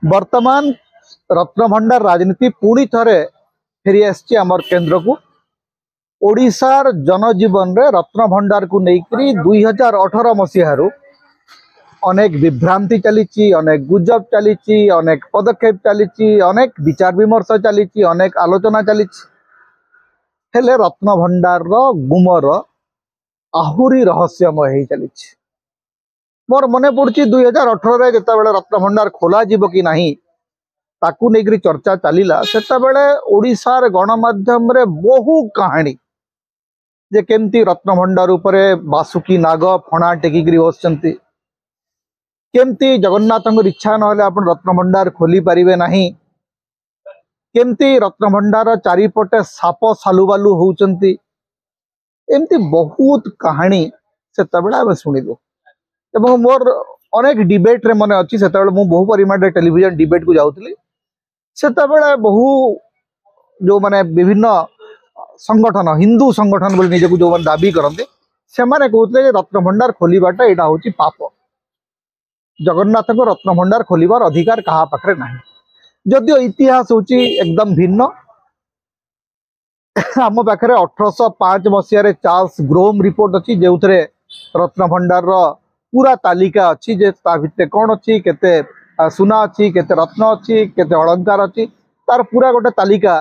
वर्तमान रत्नभंडार राजनीति पुणी थे फेरी आमर केन्द्र को ओडिशार जनजीवन रे रत्नभंडार को लेकर 2018 मसीह अनेक विभ्रांति चली अनेक गुजब चली अनेक पदक्षेप चली अनेक विचार विमर्श चली अनेक आलोचना चली रत्नभंडार गुमर आहुरी रहस्यमय चली मोर मन पड़ी 2018 जिते रत्नभंडार खोल कि नहीं ताकू नहीं चर्चा चलला से ओडिशार गणमाध्यम रे बहु कहानी जे केमती रत्नभंडार उपरे बासुकी नाग फणा टेकिकी बसचंती केमती जगन्नाथ इच्छा ना आपण रत्नभंडार खोली पारिबे नहीं केमती रत्नभंडार चारिपटे साप सालुबालु होउचंती एमती बहुत कहानी से शुणिलु एवं मोर अनेक डिबेट रे मन अच्छी से बहु परिमाण टेलीविजन डिबेट को जाऊली से बहु जो माने विभिन्न संगठन हिंदू संगठन बोली निजक जो दाबी करते से कहते रत्नभंडार खोलवाटा यहाँ हूँ पाप जगन्नाथ को रत्नभंडार खोलिबार अधिकार कहा पाखरे नहीं जदियो इतिहास हूँ एकदम भिन्न आम पाखे 1805 मसीह चार्ल्स ग्रोम रिपोर्ट अच्छी जो रत्नभंडार पूरा तालिका अच्छी जे भितर कौन अच्छी केते सुना अच्छी केते रत्न अच्छी केते अलंकार अच्छी तार पूरा गोटे तालिका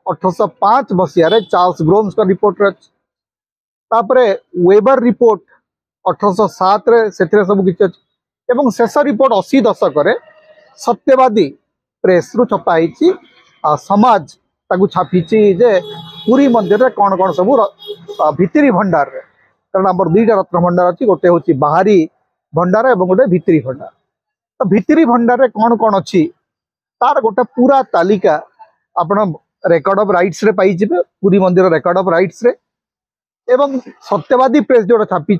1805 मसीह चार्ल्स ग्रोम्स का रिपोर्ट अच्छी तापरे वेबर रिपोर्ट 1807 से सब किसी अच्छी एवं शेष रिपोर्ट 80 दशक सत्यवादी प्रेस रु छपाई समाज ताकू छापी जे पुरी मंदिर रे कौन कौन सब भितरी भंडार रे कारण आम दुईटा रत्न भंडार अच्छी गोटे हूँ बाहरी भंडार और गोटे भितरी भंडार तो भितरी भंडार रे कौन कौन अच्छी तार गोटे पूरा तालिका आपण रेकर्ड ऑफ राइट्स रे पाई जिबे पुरी मंदिर रेकर्ड ऑफ राइट्स रे एवं सत्यवादी प्रेस जो छापी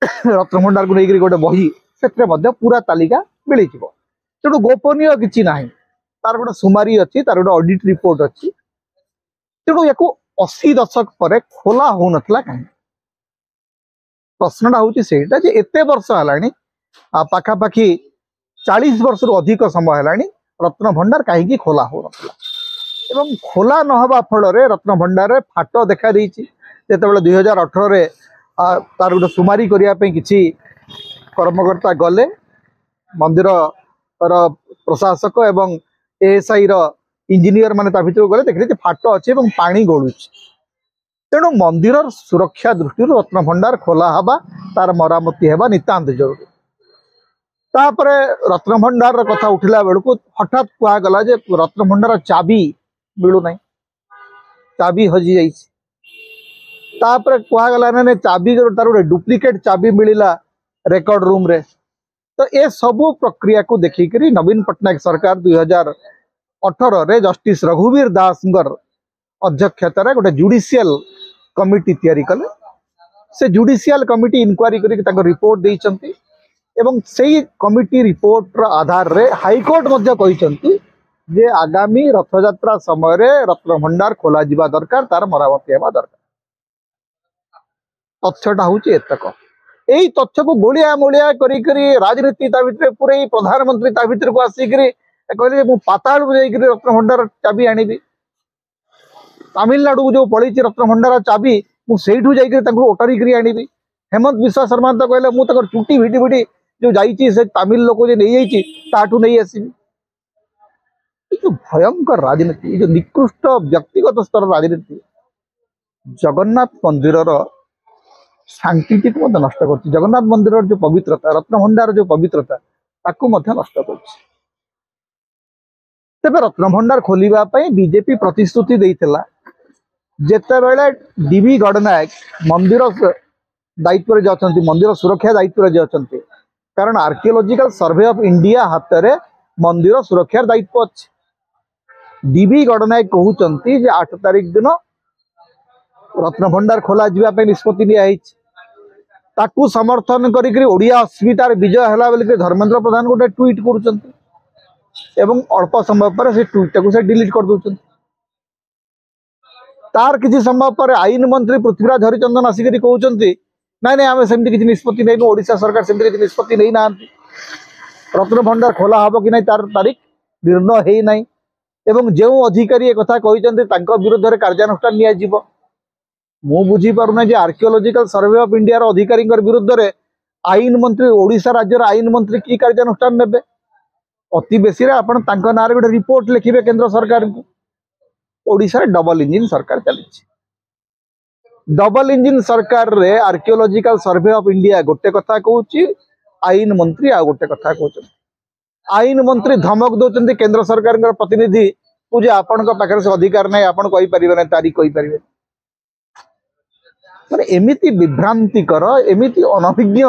रत्नभंडार को लेकर गोटे बही से पूरा तालिका मिल तेणु गोपनीय किसी ना तार गोटे सुमारी अच्छी तार गोटे ऑडिट रिपोर्ट अच्छी तेणु या 80 दशक पर खोला हो नथला कहीं प्रश्नटा हूँ सेटा जे एते वर्ष है पाखापाखि 40 वर्ष रु अधिक समय है रत्नभंडार कहीं खोला हो नथला एवं खोला नहबा फल रत्नभंडार फाट देखा देती जिते 2018 तार गोटे सुमारी करने किसी कर्मकर्ता गले मंदिर प्रशासक एवं एएसआई इंजीनियर माने ता भितर गले देखले फाट अच्छे पानी गलुच तेणु मंदिर सुरक्षा दृष्टि रत्नभंडार खोला हवा तार मरामती हेबा नितांत जरूरी तापरे रत्नभंडार कथा उठिला बेलू हठात कहगला जे रत्नभंडार चाबी मिलू ना चाबी हजि जाइए तापरे कहगला ना चाबी तार गोटे डुप्लिकेट चाबी मिलला रेकर्ड रूम रे तो ये सबू प्रक्रिया को देखिक नवीन पट्टनायक सरकार 2018 जस्टिस रघुवीर दास अध्यक्षतार गोटे जुडिशियल कमिटी तैयारी कले से जुडिशियल कमिटी इनक्वारी कर रिपोर्ट देइचंती एवं सेही कमिटी रिपोर्ट आधार रे हाईकोर्ट मध्य कहिसंती जे आगामी रथयात्रा समय रे रत्नभंडार खोला जिबा दरकार तार मरामती हेबा दरकार तथ्यटा हूँ एतक यही तथ्य को गोलिया मोलिया करी राजनीति भितर पूरे प्रधानमंत्री ता भितर को आसिक कहले मु पाताल को जाइक रत्नभंडार चाबी आनिबी तमिलनाडु को जो पड़ी रत्नभंडार चाबी मुझे ओटारिक आनिबी हेमंत विश्वा शर्मा तो कहले मुझे चुटी भिटी भिटी जो जाइए से तमिल लोक जो नहीं जाइए नहीं आसबी जो भयंकर राजनीति जो निकृष्ट व्यक्तिगत स्तर राजनीति जगन्नाथ मंदिर शांति को नष्ट कर जगन्नाथ मंदिर जो पवित्रता रत्नभंडार जो पवित्रता ताकू नष्ट कर तेरे रत्नभंडार खोलिबा पई बीजेपी प्रतिश्रुति देइथिला जेते बेले डीवी गणनायक मंदिर दायित्व रे जाचंती मंदिर सुरक्षा दायित्व रे जाचंती कारण आर्कियोलॉजिकल सर्वे ऑफ इंडिया हाथ रे मंदिर सुरक्षा दायित्व अछि डीवी गणनायक कहउचंती जे 8 तारिख दिन रत्नभंडार खोला जिबा पई निष्पत्ति लिया हिच ताकू समर्थन करी ओडिया अस्मितार विजय हला बेले धर्मेंद्र प्रधान गोटे ट्वीट करूचंती एवं अल्प समय पर से ट्वीट को से डिलीट कर दउचंती तार किसी समय पर आईन मंत्री पृथ्वीराज हरिचंदन आसिक कहते ना आम सेमती किसी निष्पत्ति नहीं ओडिशा सरकार सेमती किसी निष्पत्ति नहीं ना रत्न भंडार खोला हब कि नहीं तार तारीख निर्णय है नहीं एवं जो अधिकारी एक कथा कहते विरुद्ध में कार्यानुष्ठान नियाजिब मु बुझी पारुना जे आर्कियोलॉजिकल सर्वे ऑफ इंडिया रो अधिकारी विरुद्ध में आईन मंत्री ओडिशा राज्यर आईन मंत्री की कार्यानुष्ठान नेबे अति बेसी रे आपण तांको नारे गोटे रिपोर्ट लिखिबे केंद्र सरकार को ओडिशा रे डबल इंजिन सरकार चली डबल इंजिन सरकार रे आर्कियोलॉजिकल सर्वे ऑफ इंडिया गोटे कथा कहूची आईन मंत्री आ गोटे कथा कहउछ आईन मंत्री धमक दौरान केंद्र सरकार प्रतिनिधि को जे आपण पाखे से अधिकार नहीं आपण कहि परिबे नै तारीख कहि परिबे माने एमिति विभ्रांतिकर एमिति अनभिज्ञ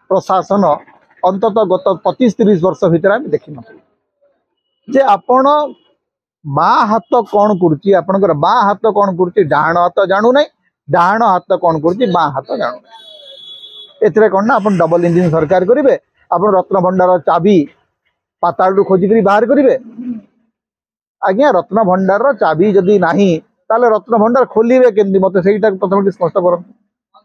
प्रशासन अंतत गत 25-30 वर्ष भीतर आम देखी न जे आपण बाँ हाथ कौन करुच्ची आपणकर बाँ हाथ कौन करुच्ची डाहाण हाथ जानू ना डाहाण हाथ कौन करुच्ची बाँ हाथ जानू ना एथरे कौन ना आपण डबल इंजिन सरकार करेंगे आपण रत्न भंडार चाबी पाताल रु खोजिक बाहर करेंगे आज्ञा रत्न भंडार चाबी जदि नाही ताले रत्न भंडार खोलिबे केंदी मते सेटा प्रथम स्पष्ट करन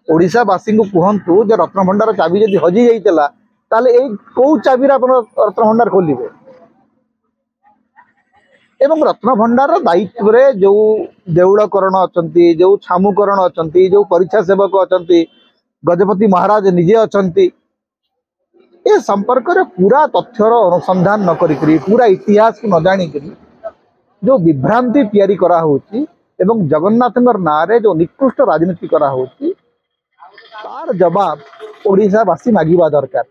ओडिशावासी को कहतु जे रत्न भंडार चाबी जदि हजि जाइतला ताले ए को चाबी रे आपण रत्न भंडार खोलिबे एवं रत्न भंडार दायित्व रे जो देउळकरण अछंती जो छामुकरण अछंती जो परीक्षा सेवक अछंती गजपति महाराज निजे अछंती ए संपर्क रे पूरा तथ्यर अनुसंधान न करी पूरा इतिहास को न जानी करी जो विभ्रांति तैयारी करा होची एवं जगन्नाथ नारे जो निकृष्ट राजनीति करा होची तार जवाब ओडिशावासी मागिबा दरकार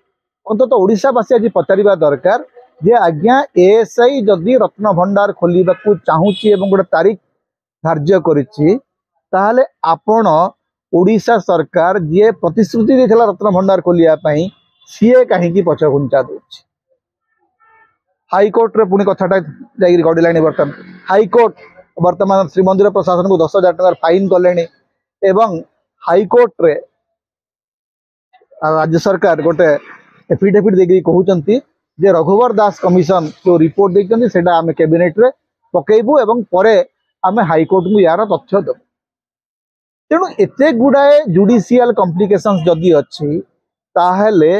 अंतत ओडिशावासी आज पचारिबा दरकार जे आज्ञा एएसआई जदि रत्न भंडार खोलिबा को चाहूची एवं गोटे तारीख धार्य करिछि ताहले आपण ओडिशा सरकार जे प्रतिश्रुति देथिला रत्न भंडार खोलिया पई सीए काहेकि पछघुंचा दोछि हाईकोर्ट रे पुणी कथाटा जागिरी गडिलाणी बर्तमान हाईकोर्ट वर्तमान श्रीमंदिर प्रशासन को 10,000 टका फाइन कले एवं हाईकोर्ट रे राज्य सरकार गोटे एफिडेविट देखिए कहते जे रघुवर दास कमिशन जो रिपोर्ट देखते सेटा आम कैबिनेट रे पकेबू एवं परे आम हाईकोर्ट को यार तथ्य देबू तेणु एते गुड़ाए जुडिशियल कॉम्प्लिकेशंस जदि अच्छी ताहले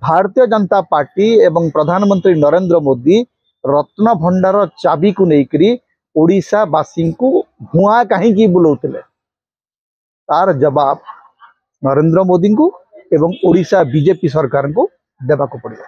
भारतीय जनता पार्टी एवं प्रधानमंत्री नरेंद्र मोदी रत्न भंडार चाबी को लेकरी ओडिशावासी को भुआ कहीं बुलाउथिले तार जवाब नरेंद्र मोदी को एवं ओडिशा बीजेपी सरकार को देबाक पड़िबो।